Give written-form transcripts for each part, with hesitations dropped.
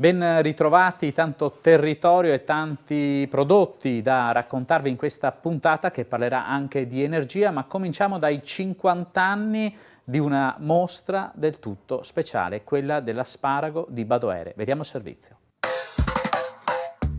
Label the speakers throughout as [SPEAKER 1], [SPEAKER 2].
[SPEAKER 1] Ben ritrovati, tanto territorio e tanti prodotti da raccontarvi in questa puntata che parlerà anche di energia, ma cominciamo dai 50 anni di una mostra del tutto speciale, quella dell'asparago di Badoere. Vediamo il servizio.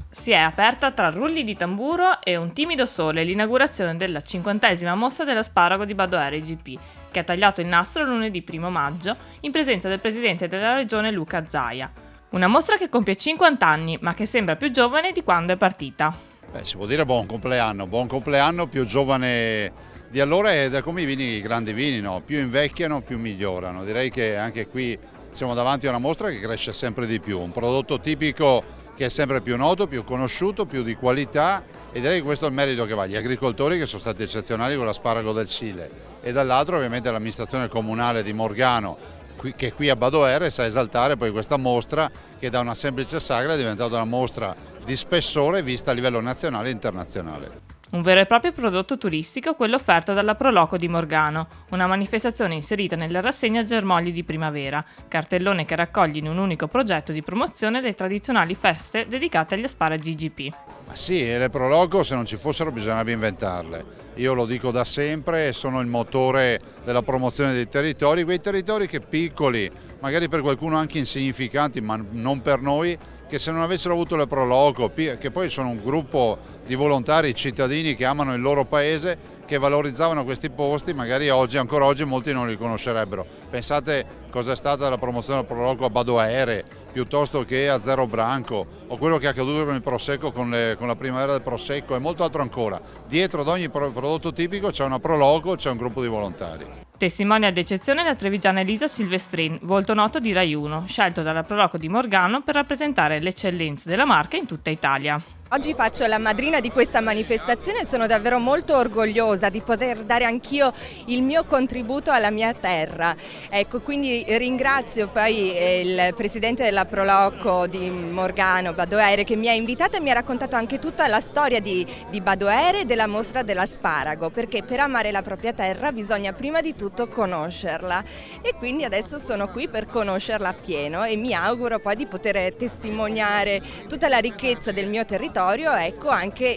[SPEAKER 2] Si è aperta tra rulli di tamburo e un timido sole l'inaugurazione della 50esima mostra dell'asparago di Badoere IGP, che ha tagliato il nastro lunedì 1 maggio in presenza del presidente della regione Luca Zaia. Una mostra che compie 50 anni, ma che sembra più giovane di quando è partita.
[SPEAKER 3] Si può dire buon compleanno, più giovane di allora, ed è come i grandi vini, no? Più invecchiano, più migliorano. Direi che anche qui siamo davanti a una mostra che cresce sempre di più, un prodotto tipico che è sempre più noto, più conosciuto, più di qualità, e direi che questo è il merito che va agli agricoltori, che sono stati eccezionali con l'asparago del Sile, e dall'altro ovviamente l'amministrazione comunale di Morgano, che qui a Badoere sa esaltare poi questa mostra che da una semplice sagra è diventata una mostra di spessore vista a livello nazionale e internazionale.
[SPEAKER 2] Un vero e proprio prodotto turistico, quello offerto dalla Proloco di Morgano, una manifestazione inserita nella rassegna Germogli di Primavera, cartellone che raccoglie in un unico progetto di promozione le tradizionali feste dedicate agli asparagi IGP.
[SPEAKER 3] Ma sì, e le Proloco se non ci fossero bisognerebbe inventarle. Io lo dico da sempre, sono il motore della promozione dei territori, quei territori che piccoli, magari per qualcuno anche insignificanti, ma non per noi, che se non avessero avuto le Proloco, che poi sono un gruppo di volontari, cittadini che amano il loro paese, che valorizzavano questi posti, magari oggi, ancora oggi, molti non li conoscerebbero. Pensate cosa è stata la promozione del Proloco a Badoere, piuttosto che a Zero Branco, o quello che è accaduto con il Prosecco, con la primavera del Prosecco, e molto altro ancora. Dietro ad ogni prodotto tipico c'è una Proloco, c'è un gruppo di volontari.
[SPEAKER 2] Testimonia d'eccezione la trevigiana Elisa Silvestrin, volto noto di Rai 1, scelto dalla Proloco di Morgano per rappresentare le eccellenze della marca in tutta Italia.
[SPEAKER 4] Oggi faccio la madrina di questa manifestazione e sono davvero molto orgogliosa di poter dare anch'io il mio contributo alla mia terra. Ecco, quindi ringrazio poi il presidente della Proloco di Morgano, Badoere, che mi ha invitato e mi ha raccontato anche tutta la storia di Badoere e della mostra dell'asparago, perché per amare la propria terra bisogna prima di tutto conoscerla, e quindi adesso sono qui per conoscerla appieno e mi auguro poi di poter testimoniare tutta la ricchezza del mio territorio, ecco, anche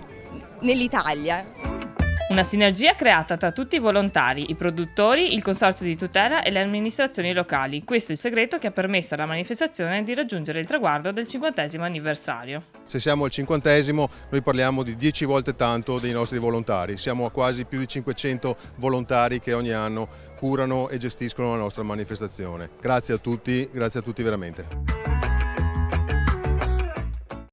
[SPEAKER 4] nell'Italia.
[SPEAKER 2] Una sinergia creata tra tutti i volontari, i produttori, il consorzio di tutela e le amministrazioni locali. Questo è il segreto che ha permesso alla manifestazione di raggiungere il traguardo del 50° anniversario.
[SPEAKER 5] Se siamo al 50°, noi parliamo di 10 volte tanto dei nostri volontari. Siamo a quasi più di 500 volontari che ogni anno curano e gestiscono la nostra manifestazione. Grazie a tutti veramente.